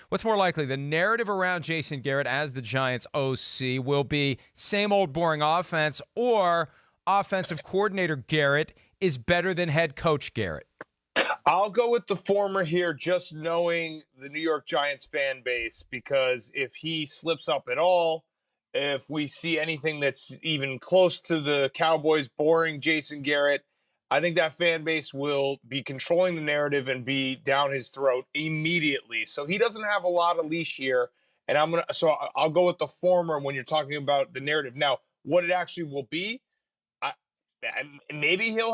What's more likely, the narrative around Jason Garrett as the Giants OC will be same old boring offense, or offensive coordinator Garrett is better than head coach Garrett? I'll go with the former here, just knowing the New York Giants fan base, because if he slips up at all, if we see anything that's even close to the Cowboys boring Jason Garrett, I think that fan base will be controlling the narrative and be down his throat immediately. So he doesn't have a lot of leash here, and I'll go with the former when you're talking about the narrative. Now, what it actually will be, maybe he'll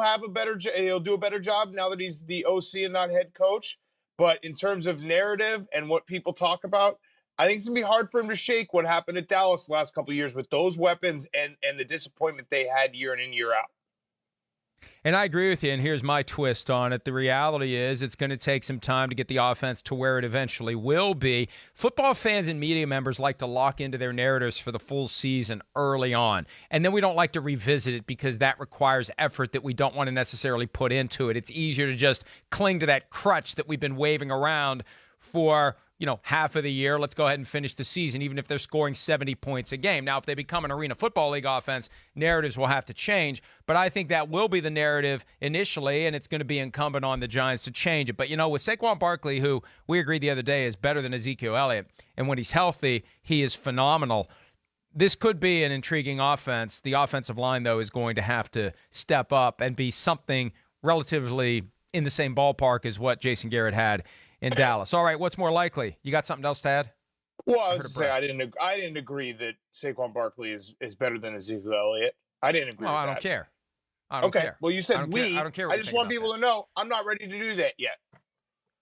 do a better job now that he's the OC and not head coach. But in terms of narrative and what people talk about, I think it's gonna be hard for him to shake what happened at Dallas the last couple of years with those weapons and the disappointment they had year in and year out. And I agree with you, and here's my twist on it. The reality is it's going to take some time to get the offense to where it eventually will be. Football fans and media members like to lock into their narratives for the full season early on, and then we don't like to revisit it because that requires effort that we don't want to necessarily put into it. It's easier to just cling to that crutch that we've been waving around for half of the year. Let's go ahead and finish the season, even if they're scoring 70 points a game. Now, if they become an Arena Football League offense, narratives will have to change. But I think that will be the narrative initially, and it's going to be incumbent on the Giants to change it. But, with Saquon Barkley, who we agreed the other day is better than Ezekiel Elliott, and when he's healthy, he is phenomenal. This could be an intriguing offense. The offensive line, though, is going to have to step up and be something relatively in the same ballpark as what Jason Garrett had in Dallas. All right, what's more likely? You got something else to add? Well, I was going to say I didn't agree that Saquon Barkley is better than Ezekiel Elliott. I didn't agree with that. I don't care. I don't care. Well, you said we. I don't care. I just want people to know I'm not ready to do that yet.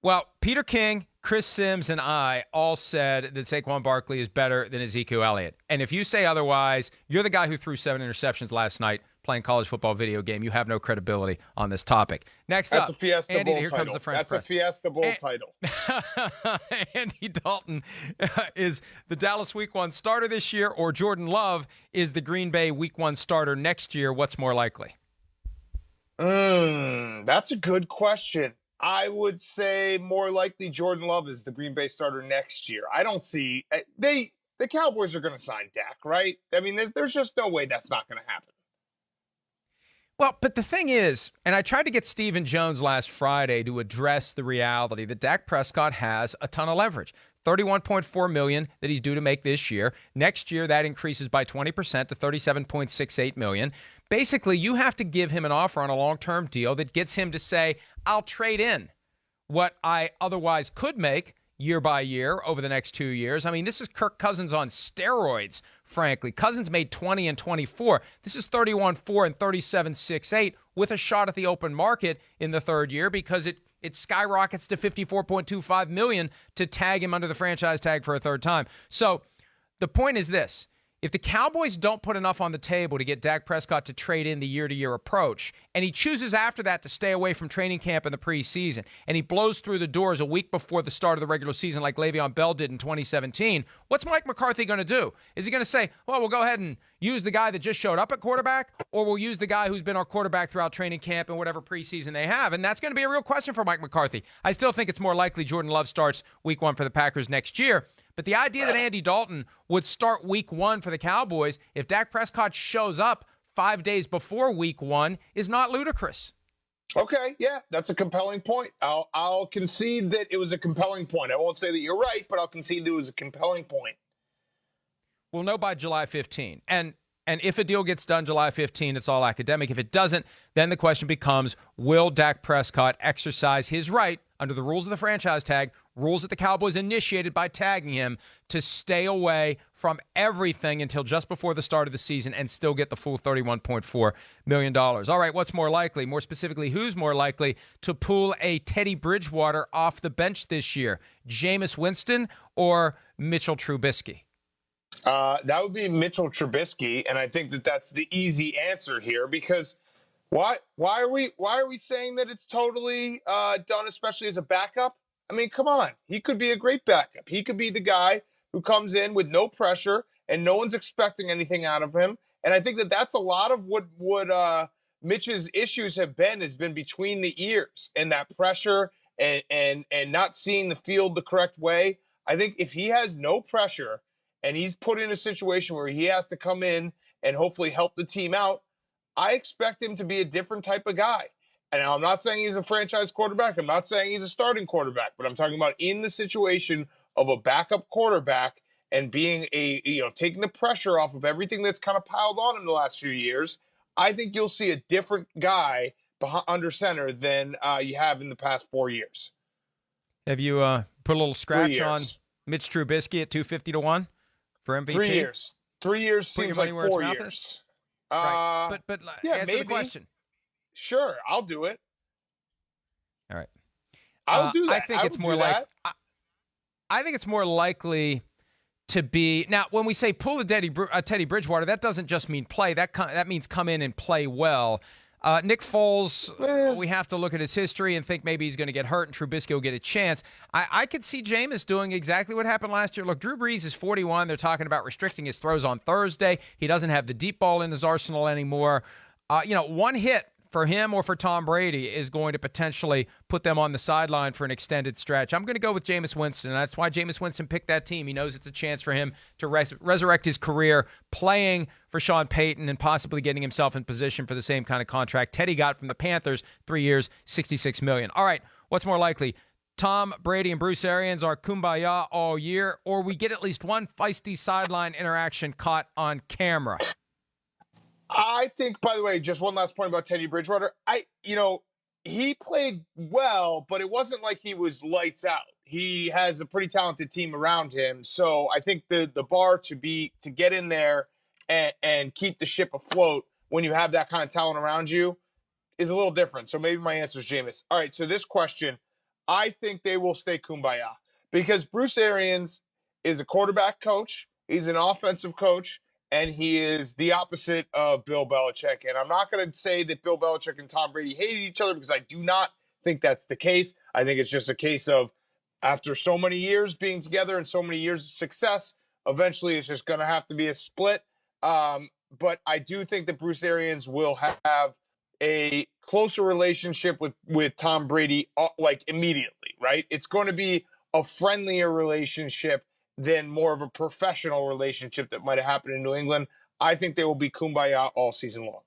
Well, Peter King, Chris Sims, and I all said that Saquon Barkley is better than Ezekiel Elliott. And if you say otherwise, you're the guy who threw 7 interceptions last night playing college football video game. You have no credibility on this topic. Next up, That's a Fiesta Andy, Bowl here title. Comes the French That's a Fiesta Bowl title. Andy Dalton is the Dallas Week 1 starter this year, or Jordan Love is the Green Bay Week 1 starter next year. What's more likely? That's a good question. I would say more likely Jordan Love is the Green Bay starter next year. I don't see the Cowboys are going to sign Dak, right? I mean, there's just no way that's not going to happen. Well, but the thing is, and I tried to get Stephen Jones last Friday to address the reality that Dak Prescott has a ton of leverage. $31.4 million that he's due to make this year. Next year, that increases by 20% to $37.68 million. Basically, you have to give him an offer on a long-term deal that gets him to say, I'll trade in what I otherwise could make year by year over the next 2 years. I mean, this is Kirk Cousins on steroids, frankly. Cousins made 20 and 24. This is 31-4 and 37-6-8 with a shot at the open market in the third year because it skyrockets to $54.25 million to tag him under the franchise tag for a third time. So the point is this. If the Cowboys don't put enough on the table to get Dak Prescott to trade in the year-to-year approach, and he chooses after that to stay away from training camp in the preseason, and he blows through the doors a week before the start of the regular season like Le'Veon Bell did in 2017, what's Mike McCarthy going to do? Is he going to say, well, we'll go ahead and use the guy that just showed up at quarterback, or we'll use the guy who's been our quarterback throughout training camp and whatever preseason they have? And that's going to be a real question for Mike McCarthy. I still think it's more likely Jordan Love starts week 1 for the Packers next year. But the idea that Andy Dalton would start week 1 for the Cowboys if Dak Prescott shows up 5 days before week 1 is not ludicrous. Okay, yeah, that's a compelling point. I'll concede that it was a compelling point. I won't say that you're right, but I'll concede that it was a compelling point. We'll know by July 15. And if a deal gets done July 15, it's all academic. If it doesn't, then the question becomes, will Dak Prescott exercise his right under the rules of the franchise tag, rules that the Cowboys initiated by tagging him, to stay away from everything until just before the start of the season and still get the full $31.4 million. All right, what's more likely? More specifically, who's more likely to pull a Teddy Bridgewater off the bench this year? Jameis Winston or Mitchell Trubisky? That would be Mitchell Trubisky, and I think that that's the easy answer here because why are we saying that it's totally done, especially as a backup? I mean, come on. He could be a great backup. He could be the guy who comes in with no pressure and no one's expecting anything out of him. And I think that that's a lot of what Mitch's issues has been between the ears and that pressure and not seeing the field the correct way. I think if he has no pressure and he's put in a situation where he has to come in and hopefully help the team out, I expect him to be a different type of guy. And I'm not saying he's a franchise quarterback. I'm not saying he's a starting quarterback, but I'm talking about in the situation of a backup quarterback and being taking the pressure off of everything that's kind of piled on him the last few years. I think you'll see a different guy under center than you have in the past 4 years. Have you put a little scratch on Mitch Trubisky at 250-1 for MVP? 3 years. 3 years Put seems your money like where its 4 mouth years. is? Right. But yeah, answer maybe. the question. Sure, I'll do it. All right. I'll do that. I think it's more like I think it's more likely to be now. When we say pull the Teddy Bridgewater, that doesn't just mean play. That means come in and play well. Nick Foles, we have to look at his history and think maybe he's going to get hurt and Trubisky will get a chance. I could see Jameis doing exactly what happened last year. Look, Drew Brees is 41. They're talking about restricting his throws on Thursday. He doesn't have the deep ball in his arsenal anymore. One hit for him or for Tom Brady is going to potentially put them on the sideline for an extended stretch. I'm going to go with Jameis Winston, and that's why Jameis Winston picked that team. He knows it's a chance for him to resurrect his career playing for Sean Payton and possibly getting himself in position for the same kind of contract Teddy got from the Panthers, 3 years, $66 million. All right, what's more likely? Tom Brady and Bruce Arians are kumbaya all year, or we get at least one feisty sideline interaction caught on camera? I think, by the way, just one last point about Teddy Bridgewater. He played well, but it wasn't like he was lights out. He has a pretty talented team around him. So I think the bar to get in there and keep the ship afloat when you have that kind of talent around you is a little different. So maybe my answer is Jameis. All right, so this question, I think they will stay kumbaya because Bruce Arians is a quarterback coach. He's an offensive coach. And he is the opposite of Bill Belichick. And I'm not going to say that Bill Belichick and Tom Brady hated each other because I do not think that's the case. I think it's just a case of after so many years being together and so many years of success, eventually it's just going to have to be a split. But I do think that Bruce Arians will have a closer relationship with Tom Brady like immediately, right? It's going to be a friendlier relationship than more of a professional relationship that might have happened in New England. I think they will be kumbaya all season long.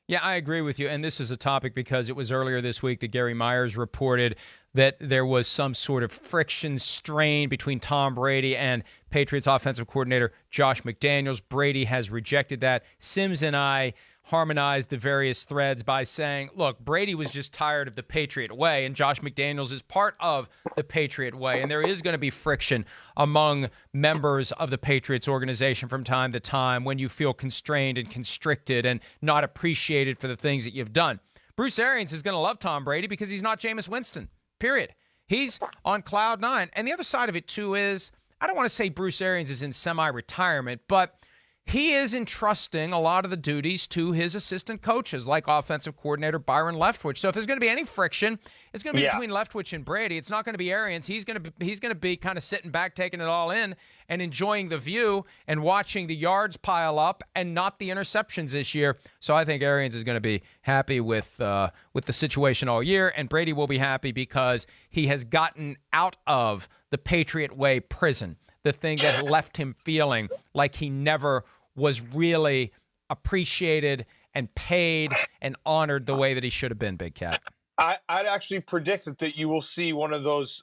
Yeah, I agree with you. And this is a topic because it was earlier this week that Gary Myers reported that there was some sort of friction strain between Tom Brady and Patriots offensive coordinator Josh McDaniels. Brady has rejected that. Sims and I harmonized the various threads by saying, look, Brady was just tired of the Patriot way, and Josh McDaniels is part of the Patriot way, and there is going to be friction among members of the Patriots organization from time to time when you feel constrained and constricted and not appreciated for the things that you've done. Bruce Arians is going to love Tom Brady because he's not Jameis Winston, period. He's on cloud nine. And the other side of it, too, is I don't want to say Bruce Arians is in semi-retirement, but he is entrusting a lot of the duties to his assistant coaches, like offensive coordinator Byron Leftwich. So if there's going to be any friction, it's going to be between Leftwich and Brady. It's not going to be Arians. He's going to be kind of sitting back, taking it all in, and enjoying the view and watching the yards pile up and not the interceptions this year. So I think Arians is going to be happy with the situation all year, and Brady will be happy because he has gotten out of the Patriot Way prison, the thing that left him feeling like he never was really appreciated and paid and honored the way that he should have been, Big Cat. I'd actually predict that you will see one of those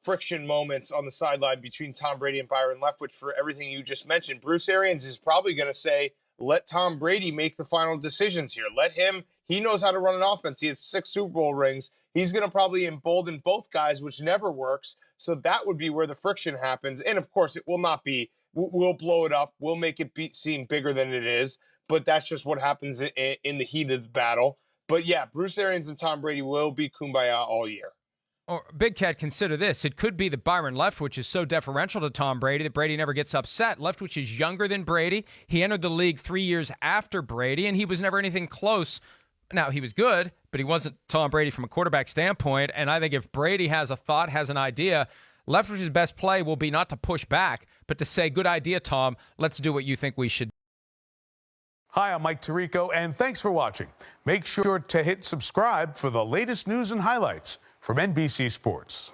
friction moments on the sideline between Tom Brady and Byron Leftwich for everything you just mentioned. Bruce Arians is probably going to say, let Tom Brady make the final decisions here. Let him. He knows how to run an offense. He has 6 Super Bowl rings. He's going to probably embolden both guys, which never works. So that would be where the friction happens. And, of course, it will not be. We'll blow it up. We'll make it seem bigger than it is. But that's just what happens in the heat of the battle. But, yeah, Bruce Arians and Tom Brady will be kumbaya all year. Or Big Cat, consider this. It could be that Byron Leftwich is so deferential to Tom Brady that Brady never gets upset. Leftwich is younger than Brady. He entered the league 3 years after Brady, and he was never anything close. Now, he was good, but he wasn't Tom Brady from a quarterback standpoint. And I think if Brady has a thought, has an idea, Leftwich's best play will be not to push back, but to say, good idea, Tom. Let's do what you think we should. Hi, I'm Mike Tirico, and thanks for watching. Make sure to hit subscribe for the latest news and highlights from NBC Sports.